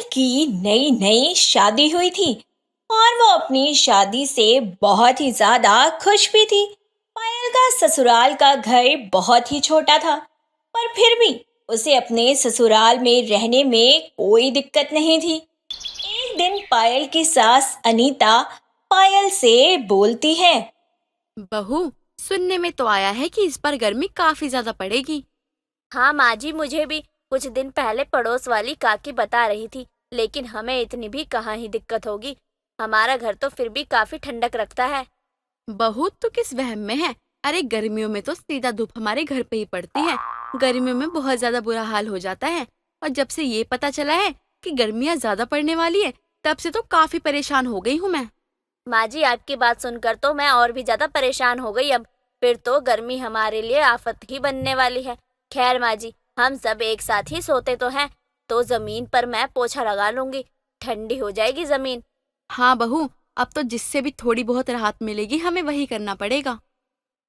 की नई नई शादी हुई थी और वो अपनी शादी से बहुत ही ज्यादा खुश भी थी। पायल का ससुराल का घर बहुत ही छोटा था, पर फिर भी उसे अपने ससुराल में रहने में कोई दिक्कत नहीं थी। एक दिन पायल की सास अनीता पायल से बोलती है। बहू, सुनने में तो आया है कि इस बार गर्मी काफी ज्यादा पड़ेगी। हाँ माँ जी, मुझे भी कुछ दिन पहले पड़ोस वाली काकी बता रही थी, लेकिन हमें इतनी भी कहाँ ही दिक्कत होगी। हमारा घर तो फिर भी काफी ठंडक रखता है। बहू, तो किस वहम में है? अरे गर्मियों में तो सीधा धूप हमारे घर पे ही पड़ती है। गर्मियों में बहुत ज्यादा बुरा हाल हो जाता है। और जब से ये पता चला है कि गर्मियाँ ज्यादा पड़ने वाली है, तब से तो काफी परेशान हो गई हूँ मैं। माँ जी, आपकी बात सुनकर तो मैं और भी ज्यादा परेशान हो गई अब। फिर तो गर्मी हमारे लिए आफत ही बनने वाली है। खैर माँ जी, हम सब एक साथ ही सोते तो हैं, तो जमीन पर मैं पोछा लगा लूंगी। ठंडी हो जाएगी जमीन। हाँ बहू, अब तो जिससे भी थोड़ी बहुत राहत मिलेगी हमें वही करना पड़ेगा।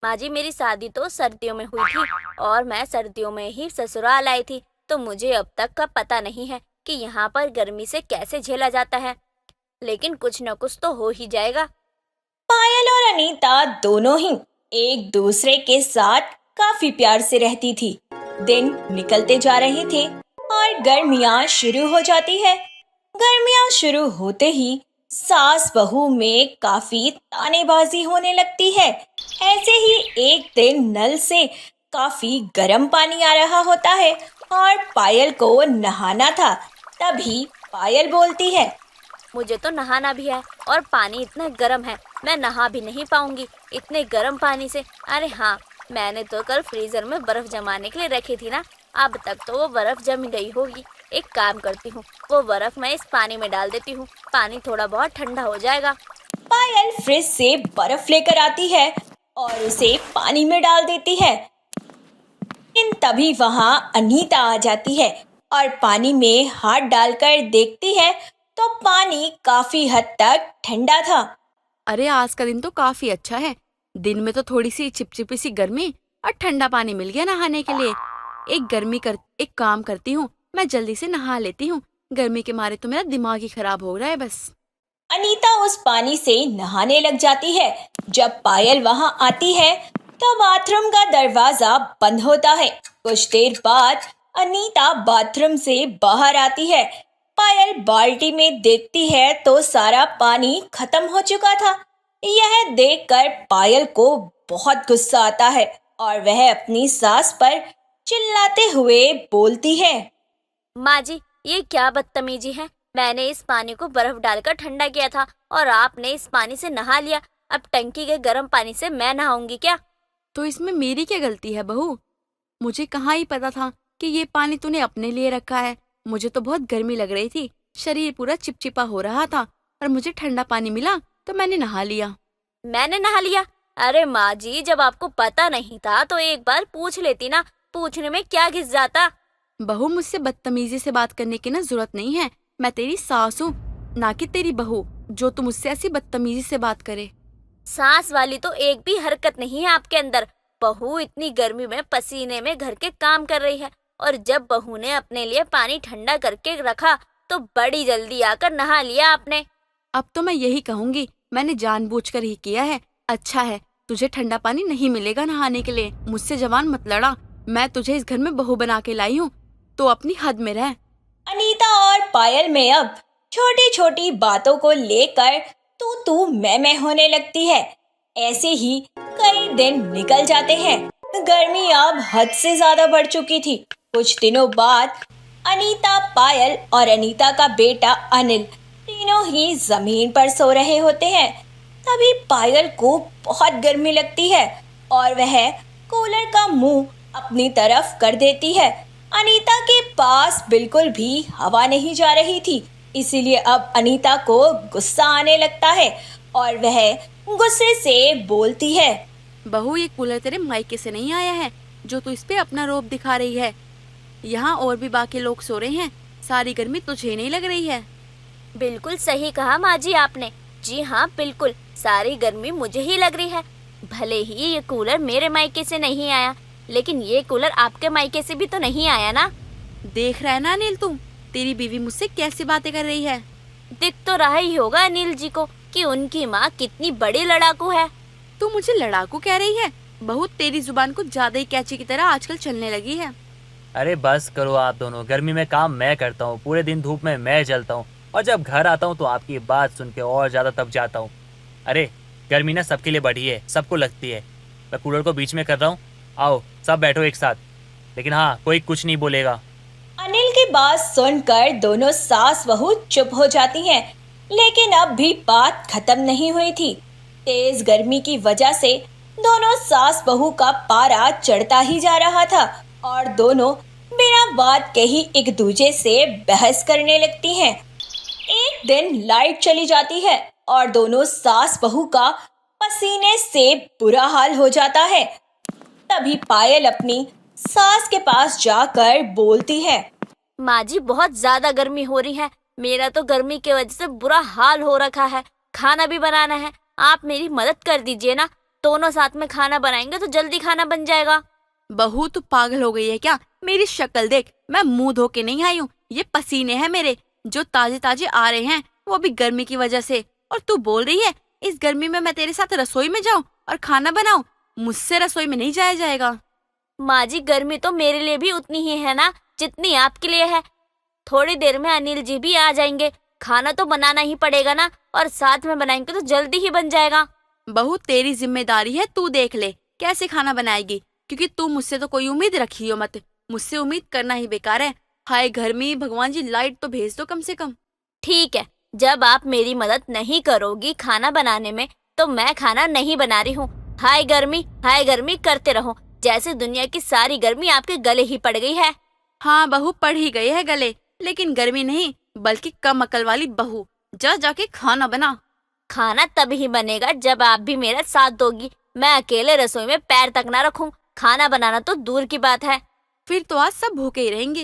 माँ जी, मेरी शादी तो सर्दियों में हुई थी और मैं सर्दियों में ही ससुराल आई थी, तो मुझे अब तक का पता नहीं है कि यहाँ पर गर्मी से कैसे झेला जाता है। लेकिन कुछ न कुछ तो हो ही जाएगा। पायल और अनीता दोनों ही एक दूसरे के साथ काफी प्यार से रहती थी। दिन निकलते जा रहे थे और गर्मियां शुरू हो जाती है। गर्मियां शुरू होते ही सास बहू में काफी तानेबाजी होने लगती है। ऐसे ही एक दिन नल से काफी गर्म पानी आ रहा होता है और पायल को नहाना था। तभी पायल बोलती है। मुझे तो नहाना भी है और पानी इतना गर्म है, मैं नहा भी नहीं पाऊंगी इतने गर्म पानी से। अरे हाँ, मैंने तो कल फ्रीजर में बर्फ जमाने के लिए रखी थी ना, अब तक तो वो बर्फ जम गई होगी। एक काम करती हूँ, वो बर्फ मैं इस पानी में डाल देती हूँ, पानी थोड़ा बहुत ठंडा हो जाएगा। पायल फ्रिज से बर्फ लेकर आती है और उसे पानी में डाल देती है। लेकिन तभी वहां अनीता आ जाती है और पानी में हाथ डालकर देखती है तो पानी काफी हद तक ठंडा था। अरे आज का दिन तो काफी अच्छा है। दिन में तो थोड़ी सी चिपचिपी सी गर्मी और ठंडा पानी मिल गया नहाने के लिए। एक काम करती हूँ, मैं जल्दी से नहा लेती हूँ। गर्मी के मारे तो मेरा दिमाग ही खराब हो रहा है बस। अनीता उस पानी से नहाने लग जाती है। जब पायल वहां आती है तो बाथरूम का दरवाजा बंद होता है। कुछ देर बाद अनीता बाथरूम से बाहर आती है। पायल बाल्टी में देखती है तो सारा पानी खत्म हो चुका था। यह देखकर पायल को बहुत गुस्सा आता है और वह अपनी सास पर चिल्लाते हुए बोलती है। माँ जी, ये क्या बदतमीजी है। मैंने इस पानी को बर्फ डालकर ठंडा किया था और आपने इस पानी से नहा लिया। अब टंकी के गर्म पानी से मैं नहाऊंगी क्या? तो इसमें मेरी क्या गलती है बहू? मुझे कहाँ ही पता था कि ये पानी तूने अपने लिए रखा है। मुझे तो बहुत गर्मी लग रही थी, शरीर पूरा चिपचिपा हो रहा था और मुझे ठंडा पानी मिला तो मैंने नहा लिया। मैंने नहा लिया? अरे माँ जी, जब आपको पता नहीं था तो एक बार पूछ लेती ना, पूछने में क्या घिस जाता। बहू, मुझसे बदतमीजी से बात करने की ना जरूरत नहीं है। मैं तेरी सास हूँ, ना कि तेरी बहू, जो तू मुझसे ऐसी बदतमीजी से बात करे। सांस वाली तो एक भी हरकत नहीं है आपके अंदर। बहू इतनी गर्मी में पसीने में घर के काम कर रही है, और जब बहू ने अपने लिए पानी ठंडा करके रखा तो बड़ी जल्दी आकर नहा लिया आपने। अब तो मैं यही कहूंगी, मैंने जानबूझकर ही किया है। अच्छा है, तुझे ठंडा पानी नहीं मिलेगा नहाने के लिए। मुझसे जवान मत लड़ा। मैं तुझे इस घर में बहू बना के लाई हूँ, तो अपनी हद में रह। अनीता और पायल में अब छोटी छोटी बातों को लेकर तू मैं होने लगती है। ऐसे ही कई दिन निकल जाते हैं। गर्मी अब हद से ज्यादा बढ़ चुकी थी। कुछ दिनों बाद अनीता, पायल और अनीता का बेटा अनिल तीनों ही जमीन पर सो रहे होते हैं। तभी पायल को बहुत गर्मी लगती है और वह कूलर का मुंह अपनी तरफ कर देती है। अनीता के पास बिल्कुल भी हवा नहीं जा रही थी, इसीलिए अब अनीता को गुस्सा आने लगता है और वह गुस्से से बोलती है। बहू, ये कूलर तेरे मायके से नहीं आया है जो तू इस पे अपना रोब दिखा रही है। यहाँ और भी बाकी लोग सो रहे हैं, सारी गर्मी तुझे नहीं लग रही है? बिल्कुल सही कहा माँ जी आपने। जी हाँ, बिल्कुल सारी गर्मी मुझे ही लग रही है। भले ही ये कूलर मेरे मायके से नहीं आया, लेकिन ये कूलर आपके मायके से भी तो नहीं आया ना। देख रहा है ना अनिल तू, तेरी बीवी मुझसे कैसी बातें कर रही है? दिख तो रहा ही होगा अनिल जी को कि उनकी माँ कितनी बड़ी लड़ाकू है। तू मुझे लड़ाकू कह रही है? बहू, तेरी जुबान को ज्यादा ही कैची की तरह आजकल चलने लगी है। अरे बस करो आप दोनों। गर्मी में काम मैं करता हूँ, पूरे दिन धूप में मैं जलता हूँ, और जब घर आता हूँ तो आपकी बात सुन के और ज़्यादा तप जाता हूँ। अरे गर्मी ना सबके लिए बढ़ी है, सबको लगती है। मैं कूलर को बीच में कर रहा हूँ, आओ सब बैठो एक साथ। लेकिन हाँ, कोई कुछ नहीं बोलेगा। अनिल की बात सुनकर दोनों सास बहू चुप हो जाती हैं, लेकिन अब भी बात खत्म नहीं हुई थी। तेज गर्मी की वजह से दोनों सास बहू का पारा चढ़ता ही जा रहा था और दोनों बिना बात के ही एक दूसरे से बहस करने लगती हैं। एक दिन लाइट चली जाती है और दोनों सास बहू का पसीने से बुरा हाल हो जाता है। तभी पायल अपनी सास के पास जाकर बोलती है, माँ जी, बहुत ज्यादा गर्मी हो रही है। मेरा तो गर्मी की वजह से बुरा हाल हो रखा है। खाना भी बनाना है, आप मेरी मदद कर दीजिए ना। दोनों साथ में खाना बनाएंगे तो जल्दी खाना बन जाएगा। बहू, तू पागल हो गई है क्या? मेरी शक्ल देख, मैं मुंह धो के नहीं आई हूँ। ये पसीने हैं मेरे, जो ताजे ताजे आ रहे हैं, वो भी गर्मी की वजह से। और तू बोल रही है इस गर्मी में मैं तेरे साथ रसोई में जाऊं और खाना बनाऊं? मुझसे रसोई में नहीं जाया जाएगा। माँ जी, गर्मी तो मेरे लिए भी उतनी ही है ना जितनी आपके लिए है। थोड़ी देर में अनिल जी भी आ जाएंगे। खाना तो बनाना ही पड़ेगा ना, और साथ में बनाएंगे तो जल्दी ही बन जाएगा। बहू, तेरी जिम्मेदारी है, तू देख ले कैसे खाना बनाएगी, क्योंकि तू मुझसे तो कोई उम्मीद रखी हो मत। मुझसे उम्मीद करना ही बेकार है। हाय गर्मी, भगवान जी लाइट तो भेज दो कम से कम। ठीक है, जब आप मेरी मदद नहीं करोगी खाना बनाने में तो मैं खाना नहीं बना रही हूँ। हाय गर्मी करते रहो, जैसे दुनिया की सारी गर्मी आपके गले ही पड़ गई है। हाँ बहू, पड़ ही गए है गले, लेकिन गर्मी नहीं बल्कि कम अकल वाली बहू। जा जाके खाना बना। खाना तभी बनेगा जब आप भी मेरा साथ दोगी। मैं अकेले रसोई में पैर तक ना रखूं। खाना बनाना तो दूर की बात है। फिर तो आज सब भूखे ही रहेंगे।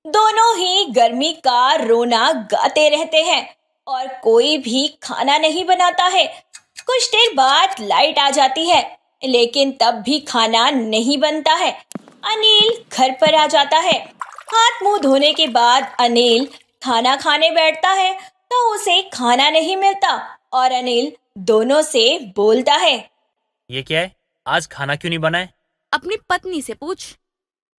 दोनों ही गर्मी का रोना गाते रहते हैं और कोई भी खाना नहीं बनाता है। कुछ देर बाद लाइट आ जाती है, लेकिन तब भी खाना नहीं बनता है। अनिल घर पर आ जाता है। हाथ मुंह धोने के बाद अनिल खाना खाने बैठता है तो उसे खाना नहीं मिलता और अनिल दोनों से बोलता है, ये क्या है, आज खाना क्यों नहीं बना है? अपनी पत्नी से पूछ।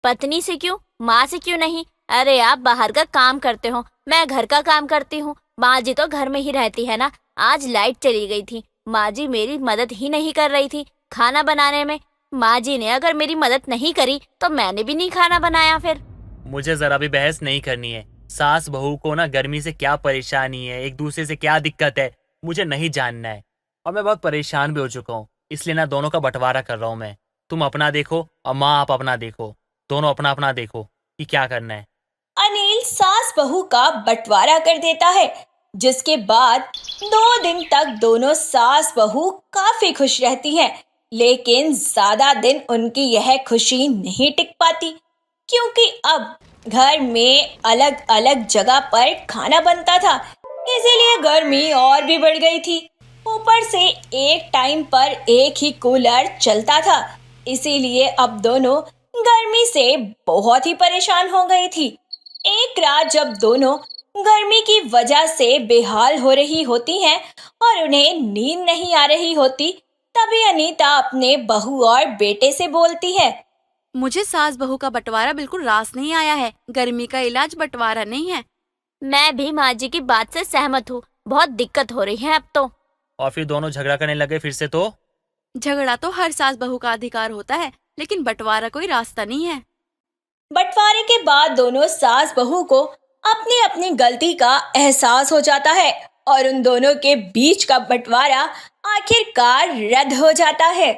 पत्नी से क्यों, माँ से क्यों नहीं? अरे आप बाहर का काम करते हो, मैं घर का काम करती हूँ। माँ जी तो घर में ही रहती है ना। आज लाइट चली गई थी, माँ जी मेरी मदद ही नहीं कर रही थी खाना बनाने में। माँ जी ने अगर मेरी मदद नहीं करी तो मैंने भी नहीं खाना बनाया। फिर मुझे जरा भी बहस नहीं करनी है। सास बहू को ना गर्मी से क्या परेशानी है, एक दूसरे से क्या दिक्कत है, मुझे नहीं जानना है। और मैं बहुत परेशान भी हो चुका हूँ, इसलिए ना दोनों का बंटवारा कर रहा हूँ मैं। तुम अपना देखो और माँ आप अपना देखो, दोनों अपना अपना देखो कि क्या करना है। अनिल सास बहू का बंटवारा कर देता है, जिसके बाद 2 दिन तक दोनों सास बहू काफी खुश रहती हैं। लेकिन ज्यादा दिन उनकी यह खुशी नहीं टिक पाती, क्योंकि अब घर में अलग अलग जगह पर खाना बनता था, इसीलिए गर्मी और भी बढ़ गई थी। ऊपर से एक टाइम पर एक ही कूलर चलता था, इसीलिए अब दोनों गर्मी से बहुत ही परेशान हो गई थी। एक रात जब दोनों गर्मी की वजह से बेहाल हो रही होती हैं और उन्हें नींद नहीं आ रही होती, तभी अनीता अपने बहू और बेटे से बोलती है, मुझे सास बहू का बंटवारा बिल्कुल रास नहीं आया है। गर्मी का इलाज बंटवारा नहीं है। मैं भी माँ जी की बात से सहमत हूँ। बहुत दिक्कत हो रही है अब तो। और फिर दोनों झगड़ा करने लगे फिर से। तो झगड़ा तो हर सास बहू का अधिकार होता है, लेकिन बंटवारा कोई रास्ता नहीं है। बंटवारे के बाद दोनों सास बहू को अपनी अपनी गलती का एहसास हो जाता है और उन दोनों के बीच का बंटवारा आखिरकार रद्द हो जाता है।